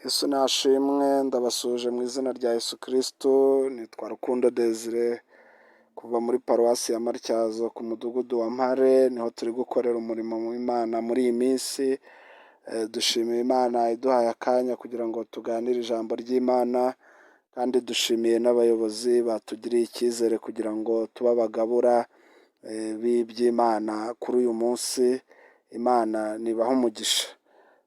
Yesu nashimwe, ndabasuje mu izina rya Yesu Kristo. Nitwa Rukundo Desire kuva muri paruwasi ya Matyazo ku mudugudu wa Mpare, niho turi gukorera umurimo w'Imana muri iyi minsi. Dushimiye Imana iduhaye akanya kugira ngo tuganire ijambo ry'Imana, kandi dushimiye n'abayobozi batugiriye icyizere kugira ngo tube abagabura b'iby'Imana kuri uyu munsi. Imana nibahe umugisha.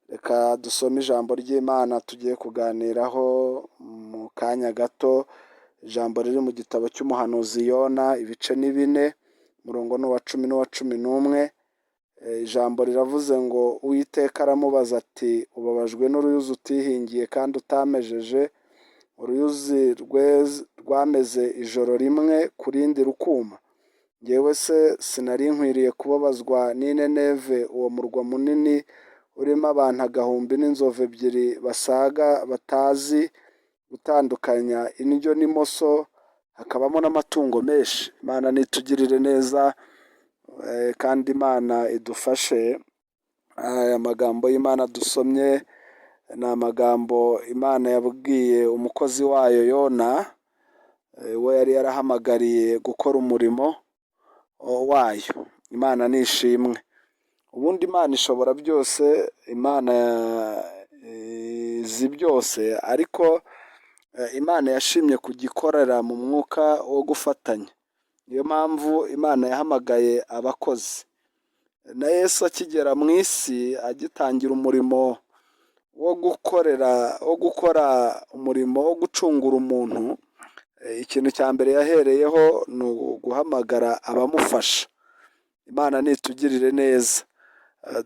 Reka dusome ijambo ry'Imana tugiye kuganiraho mu kanya gato. Ijambo riri mu gitabo cy'umuhanuzi Yona, ibice ni 4, umurongo ni uwa 10 n'uwa 11. Ijambo riravuze ngo Uwiteka aramubaza ati, ubabajwe n'uruyuzi utihingiye kandi utamejeje, uruyuzi rwameze ijoro rimwe ku rindi rukuma. Njyewe se sinari nkwiriye kubabazwa n'Nineve, uwo murwa munini urimo abantu 1,000 n'inzovu 2 basaga batazi gutandukanya indyo n'imoso, hakabamo n'amatungo menshi. Imana nitugirire neza kandi Imana idufashe. Aya magambo y'Imana dusomye ni amagambo Imana yabwiye umukozi wayo Yona, we yari yarahamagariye gukora umurimo wayo. Imana nishimwe. Ubundi Imana ishobora byose, Imana izi byose, ariko Imana yashimye kugikorera mu mwuka wo gufatanya. Niyo mpamvu Imana yahamagaye abakozi. Na Yesu akigera mu isi agitangira umurimo wo gukora umurimo wo gucungura umuntu, ikintu cya mbere yahereyeho ni uguhamagara abamufasha. Imana nitugirire neza.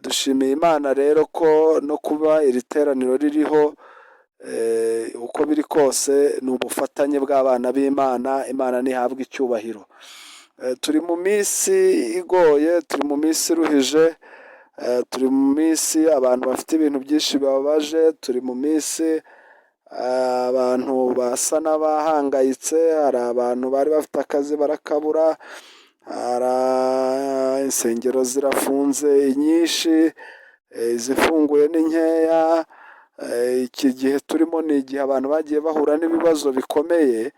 Dushimiye Imana rero ko no kuba iri teraniro ririho, uko biri kose ni ubufatanye bw'abana b'Imana. Imana ntihabwe icyubahiro. Turi mu minsi igoye, turi mu minsi iruhije, turi mu minsi abantu bafite ibintu byinshi bibabaje, turi mu minsi abantu basa n'abahangayitse. Hari abantu bari bafite akazi barakabura, hari insengero zirafunze nyinshi, izifunguye ni nkeya. Iki gihe turimo ni igihe abantu bagiye bahura n'ibibazo bikomeye,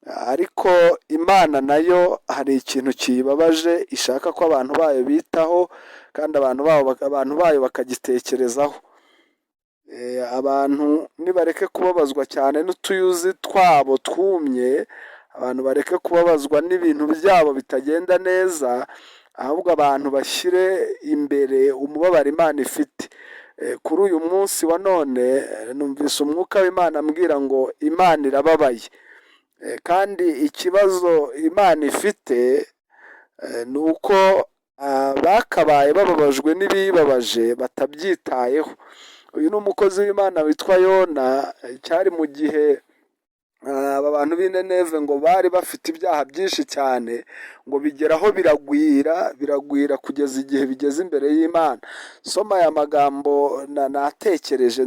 ariko Imana nayo hari ikintu kiyibabaje, ishaka ko abantu bayo bitaho kandi abantu bayo bakagitekerezaho. Abantu nibareke kubabazwa cyane n'utuyuzi twabo twumye, abantu bareke kubabazwa n'ibintu byabo bitagenda neza, ahubwo abantu bashyire imbere umubabaro Imana ifite. Kuri uyu munsi wa none numvise umwuka w'Imana ambwira ngo Imana irababaye, kandi ikibazo Imana ifite ni uko bakabaye bababajwe n'ibibabaje batabyitayeho. Uyu ni umukozi w'Imana witwa Yona. Cyari mu gihe aba bantu b'Nineve ngo bari bafite ibyaha byinshi cyane, ngo bigeraho biragwira kugeza igihe bigeze imbere y'Imana. Soma aya magambo natekereje,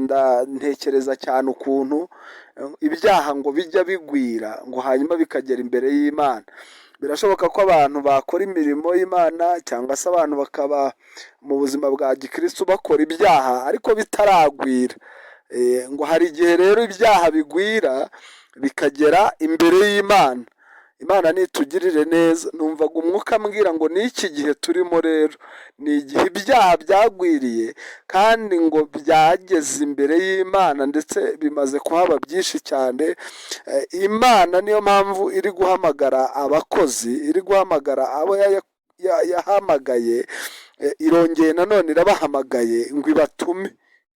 ntekereza cyane ukuntu ibyaha ngo bijya bigwira ngo hanyuma bikagera imbere y'Imana. Birashoboka ko abantu bakora imirimo y'Imana cyangwa se abantu bakaba mu buzima bwa gikristo bakora ibyaha ariko bitaragwira. Ngo hari igihe rero ibyaha bigwira bikagera imbere y'Imana. Imana nitugirire neza. Numvaga umwuka ambwira ngo n'iki gihe turimo rero ni igihe ibyaha byagwiriye kandi ngo byageze imbere y'Imana, ndetse bimaze kuhaba byinshi cyane. Imana niyo mpamvu iri guhamagara abakozi, iri guhamagara abo yahamagaye, irongeye nanone irabahamagaye ngo ibatume.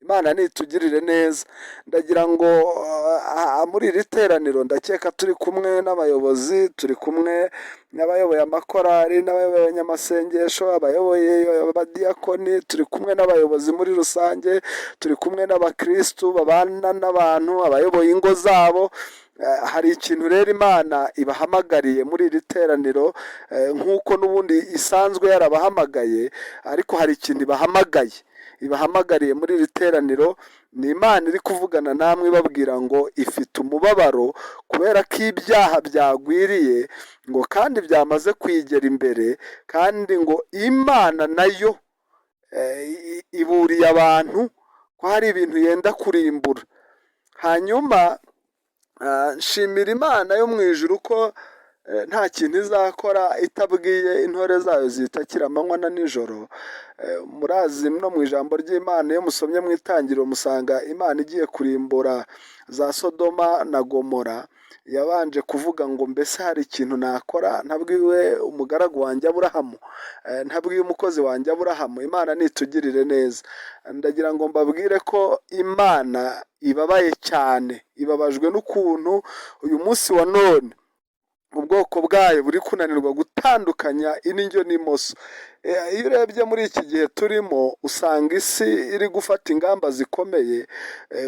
Imana nitugirire neza. Ndagira ngo muri iri teraniro ndakeka turi kumwe n'abayobozi, turi kumwe n'abayoboye amakorari, n'abayoboye abanyamasengesho, abayoboye abadiyakoni, turi kumwe n'abayobozi muri rusange, turi kumwe n'abakristu babana n'abantu, abayoboye ingo zabo. Hari ikintu rero Imana ibahamagariye muri iri teraniro, nk'uko n'ubundi isanzwe yarabahamagaye, ariko hari ikintu ibahamagariye muri iri teraniro. Ni Imana iri kuvugana namwe ibabwira ngo ifite umubabaro kubera ko ibyaha byagwiriye, ngo kandi byamaze kwigera imbere, kandi ngo Imana nayo iburiye abantu ko hari ibintu yenda kurimbura. hanyuma nshimira Imana yo mu ijuru ko nta kintu izakora itabwiye intore zayo zitakira amanywa na nijoro. Murazi no mu ijambo ry'Imana iyo musomye mu itangiriro musanga Imana igiye kurimbura za Sodoma na Gomora, yabanje kuvuga ngo mbese hari ikintu nakora ntabwiwe umugaragu wanjye Aburahamu, ntabwiwe umukozi wanjye Aburahamu. Imana nitugirire neza. Ndagira ngo mbabwire ko Imana ibabaye cyane, ibabajwe n'ukuntu uyu munsi wa none ubwoko bwayo buri kunanirwa gutandukanya indyo n'imoso. Iyo urebye muri iki gihe turimo usanga isi iri gufata ingamba zikomeye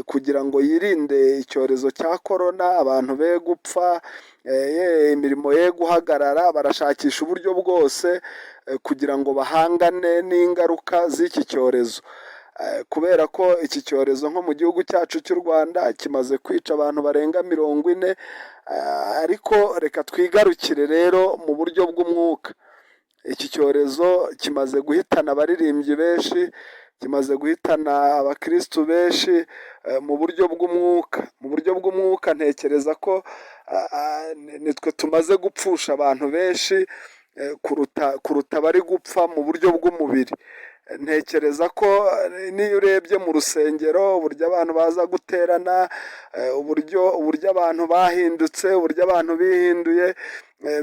kugira ngo yirinde icyorezo cya korona, abantu be gupfa, imirimo ye guhagarara. Barashakisha uburyo bwose kugira ngo bahangane n'ingaruka z'iki cyorezo, kubera ko iki cyorezo nko mu gihugu cyacu cy'u Rwanda kimaze kwica abantu barenga 40. Ariko reka twigarukire rero mu buryo bw'umwuka. Iki cyorezo kimaze guhitana abaririmbyi benshi, kimaze guhitana abakristu benshi mu buryo bw'umwuka. Mu buryo bw'umwuka ntekereza ko nitwe tumaze gupfusha abantu benshi kuruta bari gupfa mu buryo bw'umubiri. Ntekereza ko niyo urebye mu rusengero uburyo abantu baza guterana, uburyo abantu bahindutse, uburyo abantu bihinduye,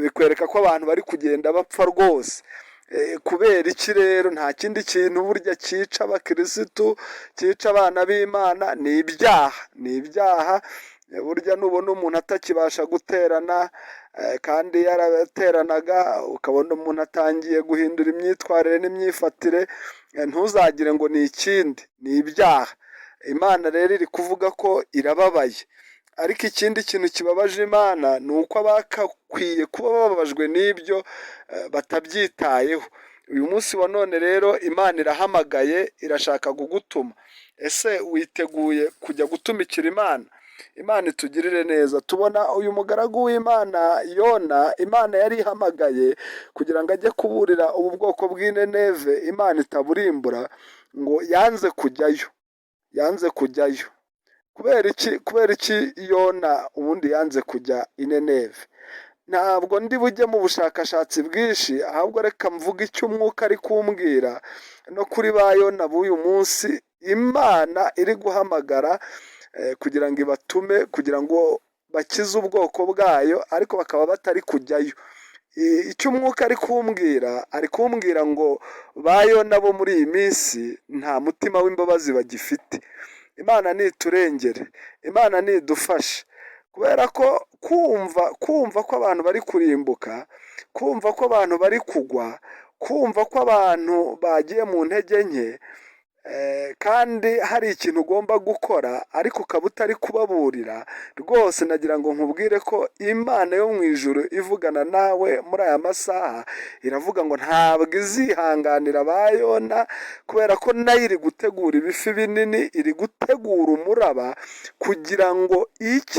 bikwereka ko abantu bari kugenda bapfa rwose. Kubera iki rero? Nta kindi kintu burya cyica abakirisitu, cyica abana b'Imana, ni ibyaha. Burya nubona umuntu atakibasha guterana kandi yarateranaga, ukabona umuntu atangiye guhindura imyitwarire n'imyifatire, ntuzagire ngo ni ikindi, ni ibyaha. Imana rero iri kuvuga ko irababaye. Ariko ikindi kintu kibabaje Imana ni uko abakwiye kuba bababajwe n'ibyo batabyitayeho. Uyu munsi wa none rero Imana irahamagaye, irashaka kugutuma. Ese witeguye kujya gutumikira Imana? Imana itugirire neza. Tubona uyu mugaragu w'Imana Yona, Imana yari ihamagaye kugira ngo ajye kuburira ubu bwoko bw'Ineneve Imana itaburimbura, ngo yanze kujyayo. Kubera iki Yona ubundi yanze kujya Ineneve? Ntabwo ndi bujye mu bushakashatsi bwinshi, ahubwo reka mvuga icyo umwuka ari kumbwira. No kuri ba Yona b'uyu munsi Imana iri guhamagara kugira ngo ibatume, kugira ngo bakize ubwoko bwayo, ariko bakaba batari kujyayo. Icyo umwuka ari kumbwira ngo ba Yona bo muri iyi minsi nta mutima w'imbabazi bagifite. Imana niturengere, Imana nidufashe, kubera ko kumva ko abantu bari kurimbuka, kumva ko abantu bari kugwa, kumva ko abantu bagiye mu ntege nke, kandi hari ikintu ugomba gukora ariko ukaba utari kubaburira. Rwose nagira ngo nkubwire ko Imana yo mu ijuru ivugana nawe muri aya masaha, iravuga ngo ntabwo izihanganira ba Yona, kubera ko nayo iri gutegura ibifi binini, iri gutegura umuraba, kugira ngo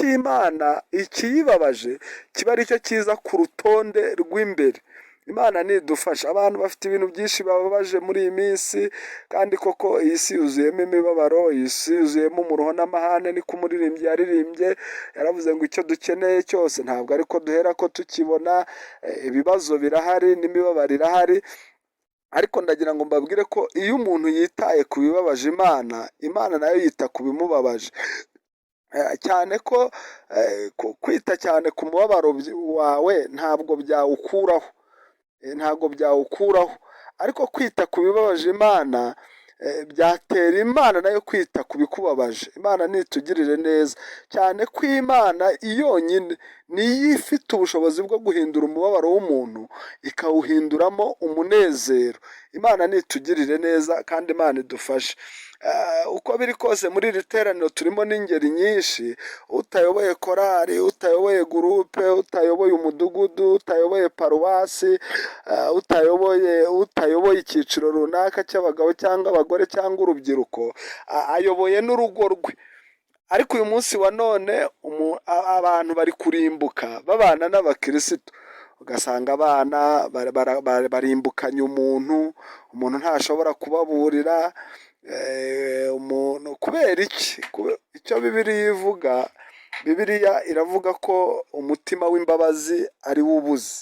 Imana ikiyibabaje kiba aricyo kiza ku rutonde rw'imbere. Imana nidufasha. Abantu bafite ibintu byinshi bababaje muri iyi minsi, kandi koko iyi si yuzuyemo imibabaro, iyi si yuzuyemo umuruho n'amahane. Niko umuririmbyi yaririmbye, yaravuze ngo icyo dukeneye cyose ntabwo ariko duhera ko tukibona. Ibibazo birahari n'imibabaro irahari, ariko ndagira ngo mbabwire ko iyo umuntu yitaye ku bibabaje Imana, Imana nayo yita ku bimubabaje. Cyane ko kwita cyane ku mubabaro wawe ntabwo byawukuraho, ariko kwita ku bibabaje Imana byatera Imana nayo kwita ku bikubabaje. Imana nitugirire neza, cyane ko Imana yonyine niyo ifite ubushobozi bwo guhindura umubabaro w'umuntu ikawuhinduramo umunezero. Imana nitugirire neza kandi Imana idufashe. Uko biri kose muri iri teraniro turimo n'ingeri nyinshi, utayoboye korali, utayoboye gurupe, utayoboye umudugudu, utayoboye paruwasi, utayoboye icyiciro runaka cy'abagabo cyangwa abagore cyangwa urubyiruko, ayoboye n'urugo rwe. Ariko uyu munsi wa none abantu bari kurimbuka babana n'abakirisitu, ugasanga abana barimbukanye umuntu ntashobora kubaburira. Umuntu kubera iki? icyo Bibiliya ivuga, Bibiliya iravuga ko umutima w'imbabazi ari wo ubuze.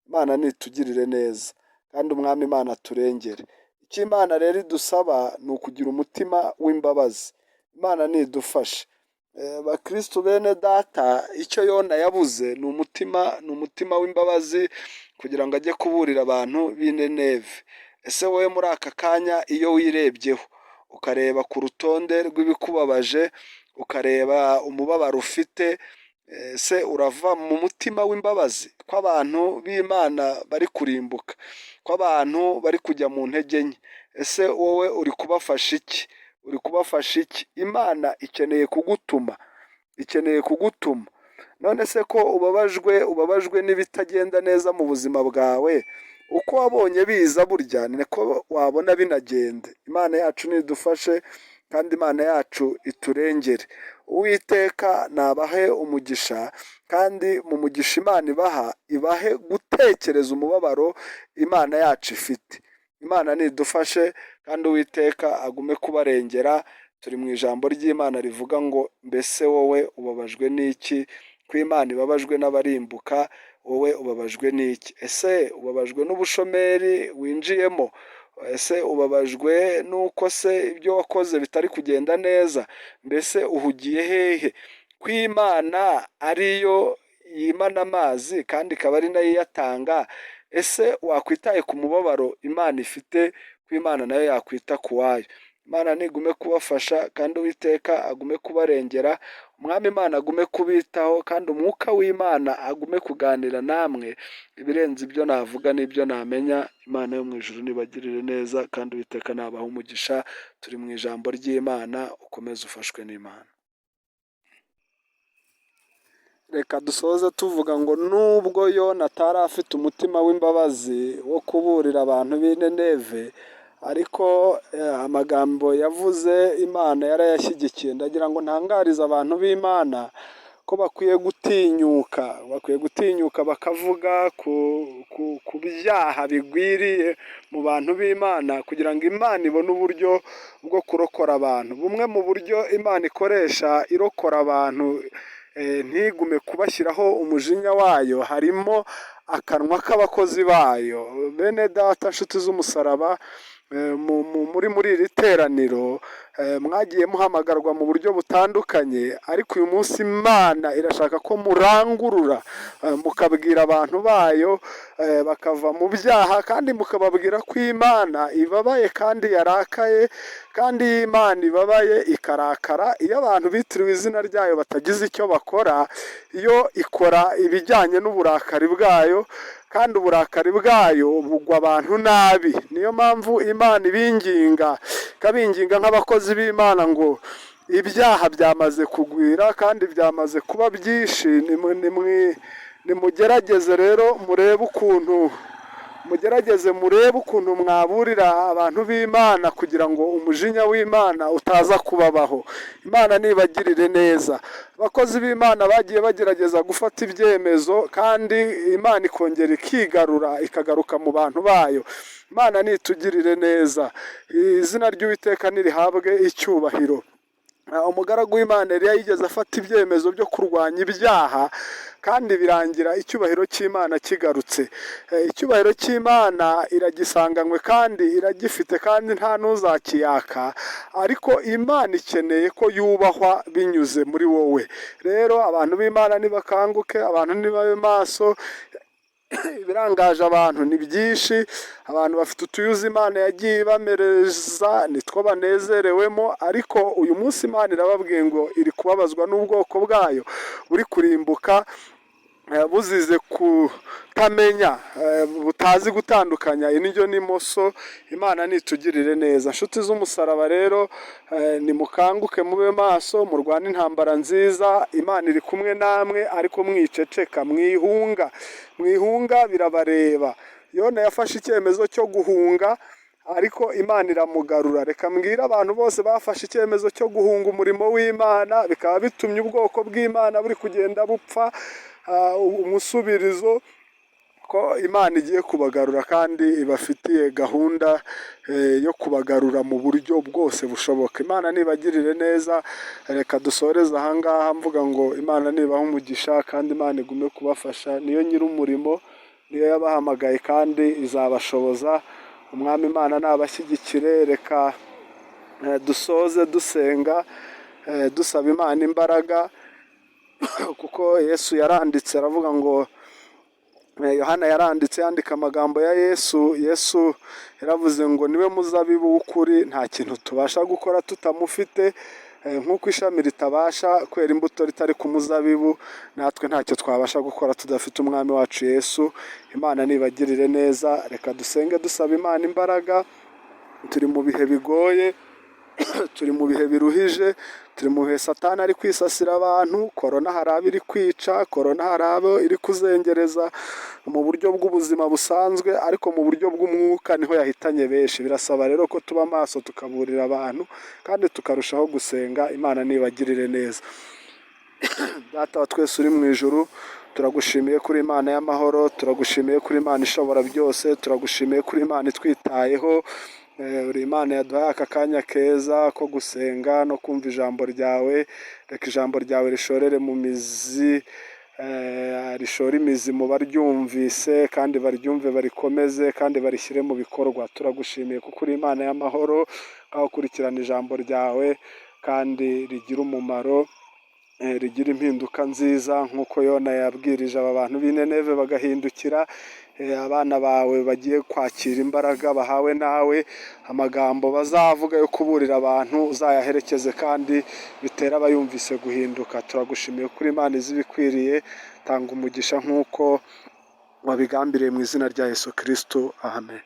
Imana nitugirire neza kandi umwami Imana aturengere. Icyo Imana rero idusaba ni ukugira umutima w'imbabazi. Imana nidufashe. Bakristo bene data, icyo Yona yabuze ni umutima w'imbabazi kugira ngo ajye kuburira abantu b'i Nineve. Ese wowe muri aka kanya iyo wirebyeho ukareba ku rutonde rw'ibikubabaje, ukareba umubabaro ufite, ese urava mu mutima w'imbabazi ko abantu b'Imana bari kurimbuka, ko abantu bari kujya mu ntege nke? Ese wowe uri kubafasha iki? Uri kubafasha iki? Imana ikeneye kugutuma. None se ko ubabajwe n'ibitagenda neza mu buzima bwawe, uko wabonye biza burya niko wabona binagenda. Imana yacu nidufashe kandi Imana yacu iturengere. Uwiteka nabahe umugisha, kandi mu mugisha Imana ibahe gutekereza umubabaro Imana yacu ifite. Imana nidufashe kandi Uwiteka agume kubarengera. Turi mu ijambo ry'Imana rivuga ngo mbese wowe ubabajwe n'iki? Ko Imana ibabajwe n'abarimbuka, wowe ubabajwe n'iki? Ese ubabajwe n'ubushomeri winjiyemo? Ese ubabajwe n'uko se ibyo wakoze bitari kugenda neza? Mbese uhugiye hehe? Ko Imana ariyo yimana amazi kandi ikaba ari nayo iyatanga, ese wakwitaye ku mubabaro Imana ifite, ko Imana nayo yakwita ku wayo? Imana nigume kubafasha kandi Uwiteka agume kubarengera. Umwami Imana agume kubitaho kandi umwuka w'Imana agume kuganira namwe ibirenze ibyo navuga n'ibyo namenya. Imana yo mu ijuru nibagirire neza kandi Uwiteka nabaha umugisha. Turi mu ijambo ry'Imana, ukomeze ufashwe n'Imana. Reka dusoze tuvuga ngo nubwo Yona atari afite umutima w'imbabazi wo kuburira abantu b'i Nineve, ariko amagambo yavuze Imana yarayashyigikiye. Ndagira ngo ntangarize abantu b'Imana ko bakwiye gutinyuka bakavuga ku byaha bigwiriye mu bantu b'Imana, kugira ngo Imana ibone uburyo bwo kurokora abantu. Bumwe mu buryo Imana ikoresha irokora abantu ntigume kubashyiraho umujinya wayo, harimo akanwa k'abakozi bayo. Bene data, nshuti z'umusaraba, muri iri teraniro mwagiye muhamagarwa mu buryo butandukanye, ariko uyu munsi Imana irashaka ko murangurura mukabwira abantu bayo bakava mu byaha, kandi mukababwira ko Imana ibabaye kandi yarakaye, kandi iyo Imana ibabaye ikarakara, iyo abantu bitiriwe izina ryayo batagize icyo bakora, yo ikora ibijyanye n'uburakari bwayo, kandi uburakari bwayo bugwa abantu nabi. Niyo mpamvu Imana ibinginga nk'abakozi b'Imana ngo ibyaha byamaze kugwira kandi byamaze kuba byinshi. Nimugerageze rero murebe ukuntu mwaburira abantu b'Imana kugira ngo umujinya w'Imana utaza kubabaho. Imana nibagirire neza. Abakozi b'Imana bagiye bagerageza gufata ibyemezo, kandi Imana ikongera ikagaruka mu bantu bayo. Imana nitugirire neza. Izina ry'Uwiteka nirihabwe icyubahiro. Umugaragu w'Imana Eliya yigeze afata ibyemezo byo kurwanya ibyaha, kandi birangira icyubahiro cy'Imana kigarutse. Icyubahiro cy'Imana iragisanganywe kandi iragifite, kandi nta n'uzakiyaka, ariko Imana ikeneye ko yubahwa binyuze muri wowe. Rero abantu b'Imana nibakanguke, abantu nibabe maso. Ibirangaje abantu ni byinshi. Abantu bafite utuyuzi Imana yagiye ibamereza nitwo banezerewemo, ariko uyu munsi Imana irababwiye ngo iri kubabazwa n'ubwoko bwayo buri kurimbuka buzize kutamenya, butazi gutandukanya indyo n'imoso. Imana nitugirire neza. Nshuti z'umusaraba rero, nimukanguke mube maso, murwane intambara nziza. Imana iri kumwe namwe, ariko mwiceceka, mwihunga birabareba. Yona yafashe icyemezo cyo guhunga, ariko Imana iramugarura. Reka mbwira abantu bose bafashe icyemezo cyo guhunga umurimo w'Imana, bikaba bitumye ubwoko bw'Imana buri kugenda bupfa umusubirizo, ko Imana igiye kubagarura kandi ibafitiye gahunda yo kubagarura mu buryo bwose bushoboka. Imana nibagirire neza, reka dusoreze aha ngaha mvuga ngo Imana nibahe umugisha kandi Imana igume kubafasha. Niyo nyir'umurimo, niyo yabahamagaye kandi izabashoboza. Umwami Imana nabashyigikire. Reka dusoze dusenga, dusaba Imana imbaraga, kuko Yesu yaranditse aravuga ngo, Yohana yaranditse yandika amagambo ya Yesu. Yesu yaravuze ngo niwe muzabibu w'ukuri, nta kintu tubasha gukora tutamufite. Nk'uko ishami ritabasha kwera imbuto ritari ku muzabibu, natwe ntacyo twabasha gukora tudafite umwami wacu Yesu. Imana nibagirire neza. Reka dusenge dusaba Imana imbaraga. Turi mu bihe bigoye, turi mu bihe biruhije, turi mu bihe Satani ari kwisasira abantu. Korona hari abo iri kwica, korona hari abo iri kuzengereza mu buryo bw'ubuzima busanzwe, ariko mu buryo bw'umwuka niho yahitanye benshi. Birasaba rero ko tuba maso tukaburira abantu kandi tukarushaho gusenga. Imana nibagirire neza. Data wa twese uri mu ijuru, turagushimiye kuri Imana y'amahoro, turagushimiye kuri Imana ishobora byose, turagushimiye kuri Imana itwitayeho. Uri Imana yaduhaye aka kanya keza ko gusenga no kumva ijambo ryawe. Reka ijambo ryawe rishorere mu mizi, rishore imizi mu baryumvise kandi baryumve, barikomeze kandi barishyire mu bikorwa. Turagushimiye kuko uri Imana y'amahoro, aho ukurikirana ijambo ryawe kandi rigira umumaro, rigira impinduka nziza, nk'uko Yona yabwirije aba bantu b'i Nineve bagahindukira. Abana bawe bagiye kwakira imbaraga bahawe nawe, amagambo bazavuga yo kuburira abantu uzayaherekeze kandi bitera abayumvise guhinduka. Turagushimiye kuri Imana izi ibikwiriye. Tanga umugisha nk'uko wabigambiriye mu izina rya Yesu Kristo. Amen.